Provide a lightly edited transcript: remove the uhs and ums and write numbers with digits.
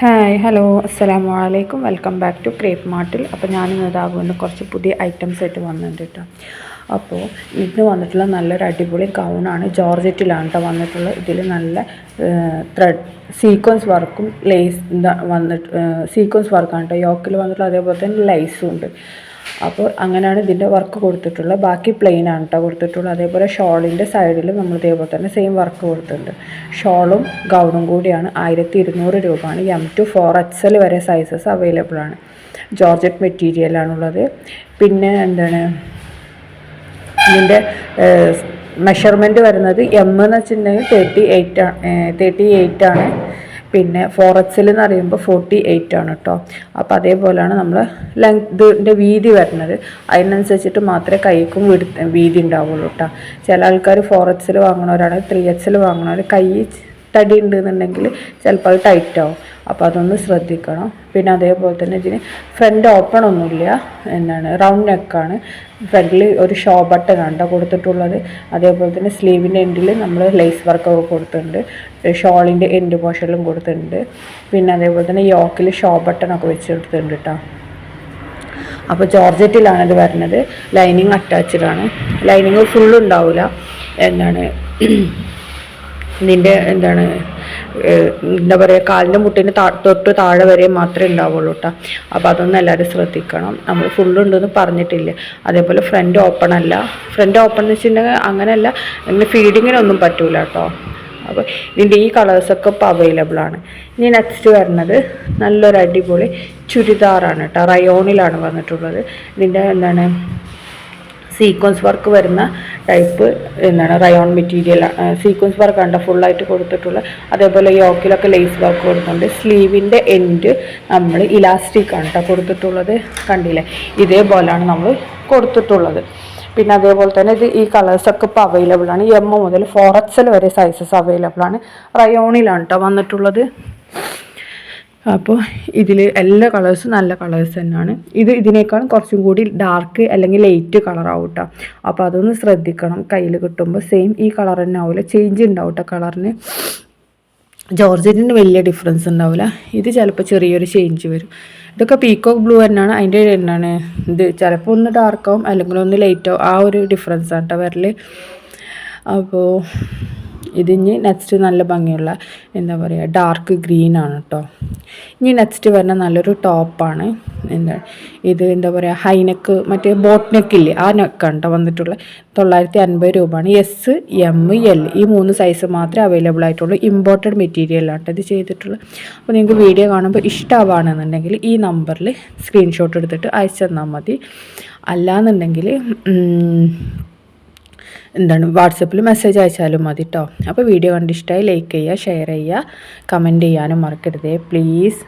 Hi hello അസ്സലാമു അലൈക്കും welcome back to crepe മാർട്ടിൽ. അപ്പോൾ ഞാനിന്ന് ഇതാകുന്ന കുറച്ച് പുതിയ ഐറ്റംസ് ആയിട്ട് വന്നിട്ടുണ്ട് കേട്ടോ. അപ്പോൾ ഇന്ന് വന്നിട്ടുള്ള നല്ലൊരു അടിപൊളി ഗൗണാണ്. ജോർജറ്റിലാണ് കേട്ടോ വന്നിട്ടുള്ളത്. ഇതിൽ നല്ല ത്രെഡ് സീക്വൻസ് വർക്കും ലേസ് വന്നിട്ട് സീക്വൻസ് വർക്കാണ് കേട്ടോ യോക്കിൽ വന്നിട്ടുള്ള. അതേപോലെ തന്നെ ലൈസും ഉണ്ട്. അപ്പോൾ അങ്ങനെയാണ് ഇതിൻ്റെ വർക്ക് കൊടുത്തിട്ടുള്ളത്. ബാക്കി പ്ലെയിൻ ആണ് കേട്ടോ കൊടുത്തിട്ടുള്ളത്. അതേപോലെ ഷോളിൻ്റെ സൈഡിൽ നമ്മൾ ഇതേപോലെ തന്നെ സെയിം വർക്ക് കൊടുത്തിട്ടുണ്ട്. ഷോളും ഗൗണും കൂടിയാണ് 1200 രൂപയാണ്. M to 4XL വരെ സൈസസ് അവൈലബിൾ ആണ്. ജോർജറ്റ് മെറ്റീരിയലാണുള്ളത്. പിന്നെ എന്താണ് ഇതിൻ്റെ മെഷർമെൻറ്റ് വരുന്നത് M എന്ന് വെച്ചിട്ടുണ്ടെങ്കിൽ 38 ആണ്. പിന്നെ 4XL എന്ന് പറയുമ്പോൾ 48 ആണ് കേട്ടോ. അപ്പോൾ അതേപോലെയാണ് നമ്മൾ ലെങ്തിൻ്റെ വീതി വരുന്നത്. അതിനനുസരിച്ചിട്ട് മാത്രമേ കൈക്കും വീതി ഉണ്ടാവുള്ളൂ കേട്ടോ. ചില ആൾക്കാർ 4XL വാങ്ങണവരാണ്, 3XL വാങ്ങണവർ കൈ തടി ഉണ്ടെന്നുണ്ടെങ്കിൽ ചിലപ്പോൾ അത് ടൈറ്റ് ആവും. അപ്പോൾ അതൊന്ന് ശ്രദ്ധിക്കണം. പിന്നെ അതേപോലെ തന്നെ ഇതിന് ഫ്രണ്ട് ഓപ്പൺ ഒന്നുമില്ല, റൗണ്ട് നെക്കാണ്. ഫ്രണ്ടിൽ ഒരു ഷോ ബട്ടൺ കൊടുത്തിട്ടുള്ളത്. അതേപോലെ തന്നെ സ്ലീവിൻ്റെ എൻഡിൽ നമ്മൾ ലേസ് വർക്കൊക്കെ കൊടുത്തിട്ടുണ്ട്. ഷോളിൻ്റെ എൻഡ് പോർഷനിലും കൊടുത്തിട്ടുണ്ട്. പിന്നെ അതേപോലെ തന്നെ യോക്കിൽ ഷോ ബട്ടണൊക്കെ വെച്ച് കൊടുത്തിട്ടുണ്ട് കേട്ടോ. അപ്പോൾ ജോർജറ്റിലാണ് ഇത് വരുന്നത്. ലൈനിങ് അറ്റാച്ച്ഡാണ്. ലൈനിങ് ഫുള്ളുണ്ടാവില്ല. ഇതിൻ്റെ എന്താ പറയുക, കാലിൻ്റെ മുട്ടിന് തൊട്ട് താഴെ വരെ മാത്രമേ ഉണ്ടാവുള്ളൂ കേട്ടോ. അപ്പോൾ അതൊന്നും എല്ലാവരും ശ്രദ്ധിക്കണം. നമ്മൾ ഫുള്ളുണ്ടെന്ന് പറഞ്ഞിട്ടില്ല. അതേപോലെ ഫ്രണ്ട് ഓപ്പൺ അല്ല. ഫ്രണ്ട് ഓപ്പൺ എന്ന് വെച്ചിട്ടുണ്ടെങ്കിൽ അങ്ങനെയല്ല, അങ്ങനെ ഫീഡിങ്ങിനൊന്നും പറ്റൂല കേട്ടോ. അപ്പോൾ ഇതിൻ്റെ ഈ കളേഴ്സൊക്കെ ഇപ്പോൾ അവൈലബിൾ ആണ്. ഇനി നെക്സ്റ്റ് വരുന്നത് നല്ലൊരു അടിപൊളി ചുരിദാറാണ് കേട്ടോ. റയോണിലാണ് വന്നിട്ടുള്ളത്. ഇതിൻ്റെ സീക്വൻസ് വർക്ക് വരുന്ന type rayon material. Sequence work കണ്ട ഫുള്ളായിട്ട് കൊടുത്തിട്ടുള്ള. അതേപോലെ യോക്കിലൊക്കെ ലേസ് വർക്ക് കൊടുത്തിട്ടുണ്ട്. സ്ലീവിൻ്റെ എൻഡ് നമ്മൾ ഇലാസ്റ്റിക് ആണ് കേട്ടോ കൊടുത്തിട്ടുള്ളത്. കണ്ടില്ലേ, ഇതേപോലെയാണ് നമ്മൾ കൊടുത്തിട്ടുള്ളത്. പിന്നെ അതേപോലെ തന്നെ ഈ കളേഴ്സൊക്കെ ഇപ്പോൾ അവൈലബിൾ ആണ്. M മുതൽ 4XL വരെ സൈസസ് അവൈലബിൾ ആണ്. റയോണിലാണ് കേട്ടോ വന്നിട്ടുള്ളത്. അപ്പോൾ ഇതിൽ എല്ലാ കളേഴ്സും നല്ല കളേഴ്സ് തന്നെയാണ്. ഇതിനേക്കാളും കുറച്ചും കൂടി ഡാർക്ക് അല്ലെങ്കിൽ ലൈറ്റ് കളറാവും കേട്ടോ. അപ്പോൾ അതൊന്ന് ശ്രദ്ധിക്കണം. കയ്യിൽ കിട്ടുമ്പോൾ സെയിം ഈ കളർ തന്നെ ആവില്ല, ചേഞ്ച് ഉണ്ടാവും കേട്ടോ കളറിന്. ജോർജറ്റിന് വലിയ ഡിഫറൻസ് ഉണ്ടാവില്ല. ഇത് ചിലപ്പോൾ ചെറിയൊരു ചേഞ്ച് വരും. ഇതൊക്കെ പീക്കോക്ക് ബ്ലൂ തന്നെയാണ്. അതിൻ്റെ ഇത് ചിലപ്പോൾ ഒന്ന് ഡാർക്കാവും അല്ലെങ്കിൽ ഒന്ന് ലൈറ്റാവും. ആ ഒരു ഡിഫറൻസ് ആണ് കേട്ടോ വരൽ. അപ്പോൾ ഇതിന് നെക്സ്റ്റ് നല്ല ഭംഗിയുള്ള എന്താ പറയുക ഡാർക്ക് ഗ്രീനാണ് കേട്ടോ. ഇനി നെക്സ്റ്റ് വരുന്ന നല്ലൊരു ടോപ്പാണ്. ഇത് എന്താ പറയുക ഹൈനെക്ക്, മറ്റേ ബോട്ട് നെക്കില്ലേ, ആ നെക്കാണ് കേട്ടോ വന്നിട്ടുള്ള. 950 രൂപയാണ്. S, M, L ഈ 3 സൈസ് മാത്രമേ അവൈലബിൾ ആയിട്ടുള്ളൂ. ഇമ്പോർട്ടഡ് മെറ്റീരിയലാണ് ഇത് ചെയ്തിട്ടുള്ളത്. അപ്പോൾ നിങ്ങൾക്ക് വീഡിയോ കാണുമ്പോൾ ഇഷ്ടമാണെന്നുണ്ടെങ്കിൽ ഈ നമ്പറിൽ സ്ക്രീൻഷോട്ട് എടുത്തിട്ട് അയച്ചു തന്നാൽ മതി. അല്ലാന്നുണ്ടെങ്കിൽ വാട്സപ്പിൽ മെസ്സേജ് അയച്ചാലും മതി കേട്ടോ. അപ്പോൾ വീഡിയോ കണ്ട് ഇഷ്ടമായി ലൈക്ക് ചെയ്യുക, ഷെയർ ചെയ്യുക, കമൻറ്റ് ചെയ്യാനും മറക്കരുതേ പ്ലീസ്.